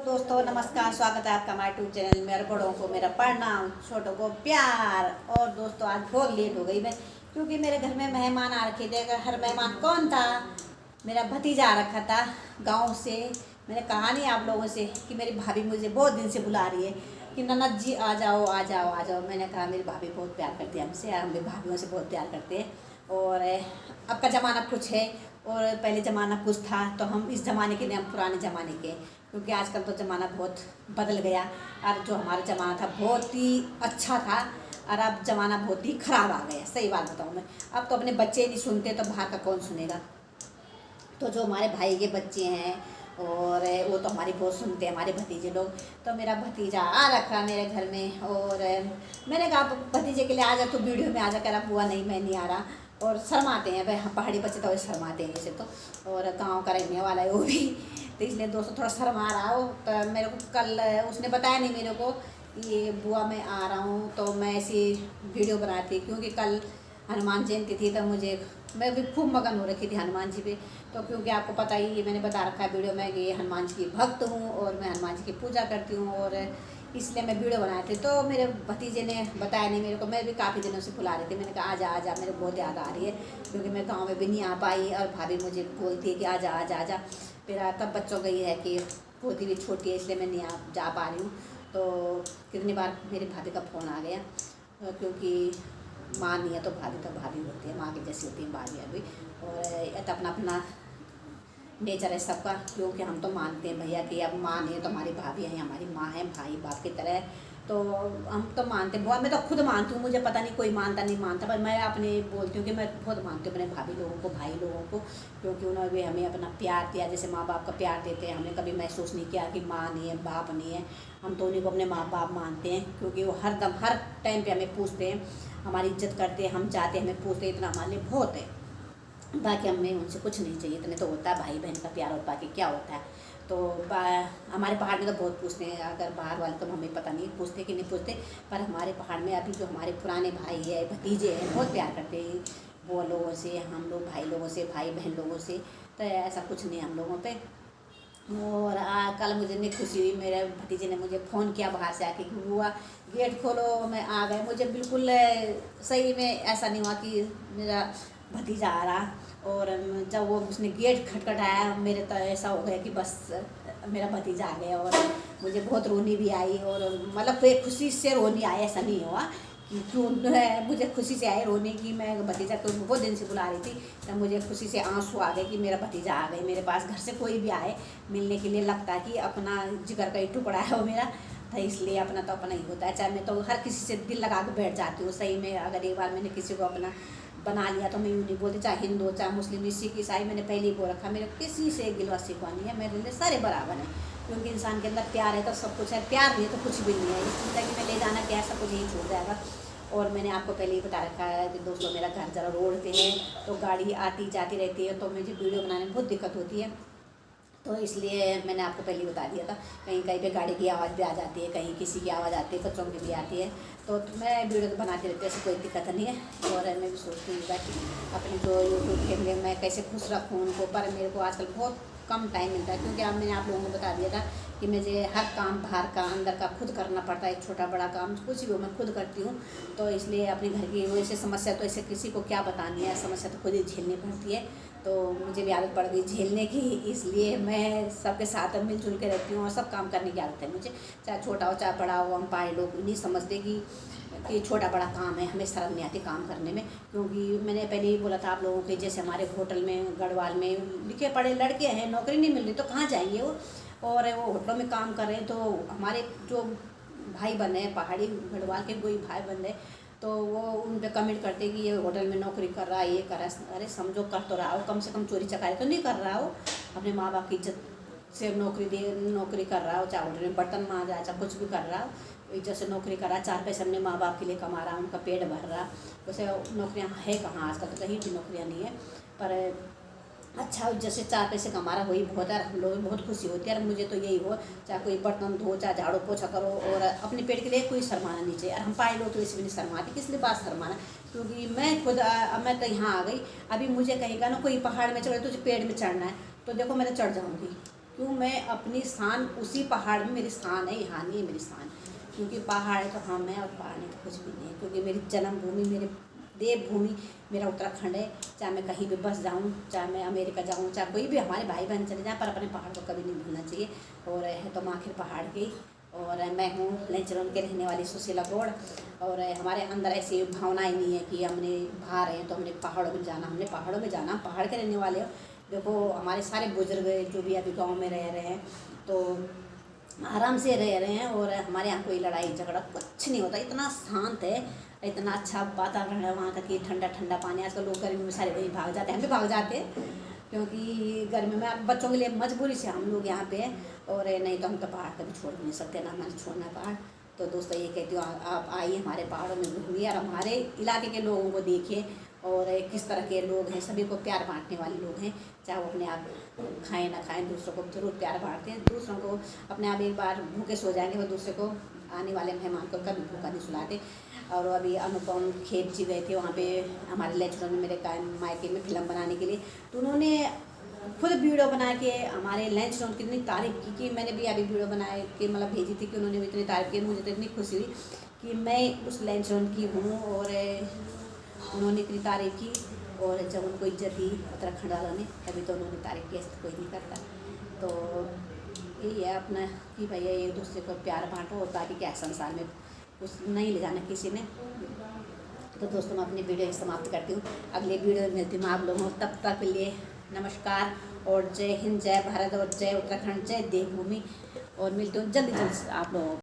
दोस्तों नमस्कार, स्वागत है आपका हमारे यूट्यूब चैनल में। और बड़ों को मेरा प्रणाम, छोटों को प्यार। और दोस्तों आज बहुत लेट हो गई मैं, क्योंकि मेरे घर में मेहमान आ रखे थे। हर मेहमान कौन था? मेरा भतीजा आ रखा था गांव से। मैंने कहा नहीं आप लोगों से कि मेरी भाभी मुझे बहुत दिन से बुला रही है कि ननद जी आ जाओ आ जाओ आ जाओ। मैंने कहा मेरी भाभी बहुत प्यार करती है हमसे, हम भी भाभीयों से बहुत प्यार करते हैं। और अब का ज़माना कुछ है और पहले ज़माना कुछ था, तो हम इस ज़माने के नहीं, हम पुराने ज़माने के, क्योंकि आजकल तो ज़माना बहुत बदल गया। और जो हमारा ज़माना था बहुत ही अच्छा था, और अब ज़माना बहुत ही ख़राब आ गया। सही बात बताऊँ मैं, अब तो अपने बच्चे नहीं सुनते तो बाहर का कौन सुनेगा। तो जो हमारे भाई के बच्चे हैं और वो तो हमारी बहुत सुनते हैं, हमारे भतीजे लोग। तो मेरा भतीजा आ रखा मेरे घर में, और मैंने कहा भतीजे के लिए आ जा, तो वीडियो में आ जा। कर बुआ नहीं मैं नहीं आ रहा। और शर्माते हैं भाई, पहाड़ी बच्चे तो शर्माते हैं वैसे तो, और गांव का रहने वाला है वो भी, तो इसलिए दोस्तों थोड़ा शर्मा रहा हो। तो मेरे को कल उसने बताया नहीं मेरे को ये बुआ मैं आ रहा हूँ, तो मैं ऐसी वीडियो बनाती, क्योंकि कल हनुमान जयंती थी। तो मैं भी खूब मगन हो रखी थी हनुमान जी पे। तो क्योंकि आपको पता ही है, मैंने बता रखा है वीडियो में कि हनुमान जी की भक्त हूँ और मैं हनुमान जी की पूजा करती हूँ, और इसलिए मैं वीडियो बनाई थी। तो मेरे भतीजे ने बताया नहीं मेरे को, मैं भी काफ़ी दिनों से बुला रही थी। मैंने कहा आजा आजा, मेरे को बहुत याद आ रही है, क्योंकि मैं गाँव में भी नहीं आ पाई, और भाभी मुझे बोलती है कि आजा आजा आजा। फिर तब बच्चों का ये है कि पोती भी छोटी है, इसलिए मैं नहीं जा पा रही हूँ। तो कितनी बार मेरी भाभी का फ़ोन आ गया, क्योंकि माँ नहीं है तो भाभी होती है, माँ की जैसी होती है भाभी अभी। और ये तो अपना अपना नेचर है सबका, क्योंकि हम तो मानते हैं भैया कि अब माँ नहीं है तो हमारी भाभी है, हमारी माँ है, भाई बाप की तरह। तो हम तो मानते हैं बहुत, मैं तो खुद मानती हूँ। मुझे पता नहीं कोई मानता नहीं मानता, पर मैं अपने बोलती हूँ कि मैं बहुत मानती हूँ अपने भाभी लोगों को, भाई लोगों को, क्योंकि उन्होंने भी हमें अपना प्यार दिया, जैसे माँ बाप का प्यार देते हैं। हमने कभी महसूस नहीं किया कि माँ नहीं है बाप नहीं है। हम तो उन्हीं को अपने माँ बाप मानते हैं, क्योंकि वो हर दम हर टाइम पर हमें पूछते हैं, हमारी इज्जत करते हैं, हम जाते हैं हमें पूछते हैं, इतना हमारे लिए बहुत है। बाकी हमें उनसे कुछ नहीं चाहिए, इतने तो होता है भाई बहन का प्यार, और बाकी क्या होता है। तो हमारे पहाड़ में तो बहुत पूछते हैं, अगर बाहर वाले तो हमें पता नहीं पूछते कि नहीं पूछते, पर हमारे पहाड़ में अभी जो हमारे पुराने भाई है, भतीजे हैं, बहुत प्यार करते हैं वो लोगों से, हम लोग भाई लोगों से, भाई बहन लोगों से। तो ऐसा कुछ नहीं हम लोगों पे। और कल मुझे इतनी खुशी हुई, मेरे भतीजे ने मुझे फ़ोन किया बाहर से आके कि बुआ गेट खोलो, मैं आ गए। मुझे बिल्कुल सही में ऐसा नहीं हुआ कि मेरा भतीजा आ रहा, और जब वो उसने गेट खटखटाया, मेरे तो ऐसा हो गया कि बस मेरा भतीजा आ गया। और मुझे बहुत रोनी भी आई, और मतलब कोई खुशी से रोनी आई, ऐसा नहीं हुआ कि क्यों है, मुझे खुशी से आई रोने की। मैं भतीजा को बहुत दिन से बुला रही थी, तब मुझे खुशी से आंसू आ गए कि मेरा भतीजा आ गए मेरे पास। घर से कोई भी आए मिलने के लिए लगता है कि अपना जिगर का ही टुकड़ा है वो मेरा, तो इसलिए अपना तो अपना ही होता है। चाहे मैं तो हर किसी से दिल लगा के बैठ जाती हूँ सही में। अगर एक बार मैंने किसी को अपना बना लिया तो मैं यूँ नहीं बोलती, चाहे हिंदू हो चाहे मुस्लिम सिख ईसाई। मैंने पहले ही बोल रखा, मेरे किसी से गिलवा शिकवा नहीं है, मेरे लिए सारे बराबर हैं, क्योंकि इंसान के अंदर प्यार है तो सब कुछ है, प्यार नहीं है तो कुछ भी नहीं है। इस जिंदगी में ले जाना क्या है, सब कुछ यही छोड़ जाएगा। और मैंने आपको पहले ही बता रखा है कि दोस्तों मेरा घर ज़रा रोड पे है, तो गाड़ी आती जाती रहती है, तो मुझे वीडियो बनाने में बहुत दिक्कत होती है। तो इसलिए मैंने आपको पहले ही बता दिया था, कहीं कहीं पे गाड़ी की आवाज़ भी आ जाती है, कहीं किसी की आवाज़ आती है, बच्चों की भी आती है। तो मैं वीडियो तो बनाती रहती हूँ, ऐसी कोई दिक्कत नहीं है। और मैं भी सोचती हूँ कि अपने जो यूट्यूब फैमिली मैं कैसे खुश रखूँ उनको, पर मेरे को आजकल बहुत कम टाइम मिलता है, क्योंकि अब मैंने आप लोगों को बता दिया था कि मुझे हर काम बाहर का अंदर का खुद करना पड़ता है, छोटा बड़ा काम कुछ भी हो मैं खुद करती हूँ। तो इसलिए अपने घर की वैसे समस्या तो ऐसे किसी को क्या बतानी है, समस्या तो खुद ही झेलनी पड़ती है। तो मुझे भी आदत पड़ गई झेलने की, इसलिए मैं सबके साथ मिलजुल के रहती हूँ, और सब काम करने की आदत है मुझे, चाहे छोटा हो चाहे बड़ा हो। हम पाए लोग नहीं समझते कि छोटा बड़ा काम है, हमें शर्म नहीं आती काम करने में। क्योंकि मैंने पहले ही बोला था आप लोगों के, जैसे हमारे होटल में गढ़वाल में लिखे पढ़े लड़के हैं, नौकरी नहीं मिल रही तो कहाँ जाएंगे वो, और वो होटलों में काम कर रहे हैं। तो हमारे जो भाई बंधे हैं पहाड़ी गढ़वाल के कोई भाई बंधे, तो वो उन पर कमेंट करते कि ये होटल में नौकरी कर रहा है, ये कर रहा है। अरे समझो कर तो रहा हो, कम से कम चोरी चकारी तो नहीं कर रहा हो, अपने माँ बाप की इज्जत से नौकरी कर रहा हो, चाहे होटल में बर्तन मांज रहा, चाहे कुछ भी कर रहा हो, इज्जत से नौकरी कर रहा, चार पैसे अपने माँ बाप के लिए कमा रहा, उनका पेट भर रहा। वैसे नौकरियाँ है कहाँ आजकल, तो कहीं भी नौकरियाँ नहीं है, पर अच्छा जैसे चार पैसे कमा रहा वही बहुत है, हम लोग बहुत खुशी होती है। और मुझे तो यही हो, चाहे कोई बर्तन धो चाहे झाड़ू पोछा करो, और अपने पेट के लिए कोई शर्माना नहीं चाहिए। और हम पाए लोग तो इसी भी नहीं शर्माते, किस लिए बात शर्माना, क्योंकि मैं खुद मैं तो यहाँ आ गई, अभी मुझे कहेगा ना कोई पहाड़ में चढ़े तुझे पेड़ में चढ़ना है, तो देखो मैं तो चढ़ जाऊँगी, क्यों मैं अपनी शान उसी पहाड़ में, मेरी शान है, यहाँ नहीं है मेरी शान। क्योंकि पहाड़ है तो हम हैं और पहाड़ नहीं तो कुछ भी नहीं है। क्योंकि मेरी जन्मभूमि, मेरे देवभूमि मेरा उत्तराखंड है। चाहे मैं कहीं भी बस जाऊँ, चाहे मैं अमेरिका जाऊँ, चाहे कोई भी हमारे भाई बहन चले जाएँ, पर अपने पहाड़ को कभी नहीं भूलना चाहिए। और है तो हम आखिर पहाड़ की। और मैं हूँ लंचरन के रहने वाली सुशीला गौड़। और हमारे अंदर ऐसी भावनाएं नहीं है कि हमने बाहर हैं तो हमने पहाड़ों में जाना, हमने पहाड़ों में जाना, पहाड़ के रहने वाले हो। देखो हमारे सारे बुजुर्ग जो भी अभी गाँव में रह रहे हैं तो आराम से रह रहे हैं। और हमारे यहाँ कोई लड़ाई झगड़ा कुछ नहीं होता, इतना शांत है, इतना अच्छा वातावरण है वहाँ का कि ठंडा ठंडा पानी। आजकल लोग गर्मी में सारे वहीं भाग जाते हैं, हम भी भाग जाते हैं क्योंकि गर्मी में अब बच्चों के लिए मजबूरी से हम लोग यहाँ पे हैं। और नहीं तो हम तो पहाड़ कभी छोड़ नहीं सकते, ना हमारे छोड़ना पहाड़। तो दोस्तों ये कहती हूँ आप आइए हमारे पहाड़ों में घूमिए और हमारे इलाके के लोगों को देखिए और किस तरह के लोग हैं। सभी को प्यार बांटने वाले लोग हैं, चाहे वो अपने आप खाएं ना खाएं, दूसरों को जरूर प्यार बांटते हैं। दूसरों को अपने आप एक बार भूखे सो जाएंगे, वो दूसरे को आने वाले मेहमान को कभी भूखा नहीं सुलाते। और अभी अनुपम खेत जी गए थे वहाँ पे हमारे लेक्चरों ने मेरे मायके में फिल्म बनाने के लिए, तो उन्होंने खुद वीडियो बना के हमारे लंच राउंड की इतनी तारीफ़ की कि मैंने भी अभी वीडियो बना के मतलब भेजी थी कि उन्होंने भी इतनी तारीफ़ की। मुझे तो इतनी खुशी हुई कि मैं उस लंच राउंड की हूँ और उन्होंने इतनी तारीफ़ की। और जब उनको इज्जत दी उत्तराखंड वालों ने तभी तो उन्होंने तारीफ़ की, ऐसे तो कोई नहीं करता। तो यही है अपना कि भैया एक दूसरे को प्यार बांटो और बाकी क्या संसार में कुछ नहीं ले जाना किसी ने। तो दोस्तों मैं अपनी वीडियो समाप्त करती हूँ, अगले वीडियो में मिलती हूँ आप लोगों को। तब तक के लिए नमस्कार और जय हिंद, जय भारत और जय उत्तराखंड, जय देवभूमि। और मिलती हूँ जल्दी जल्द आप लोगों को।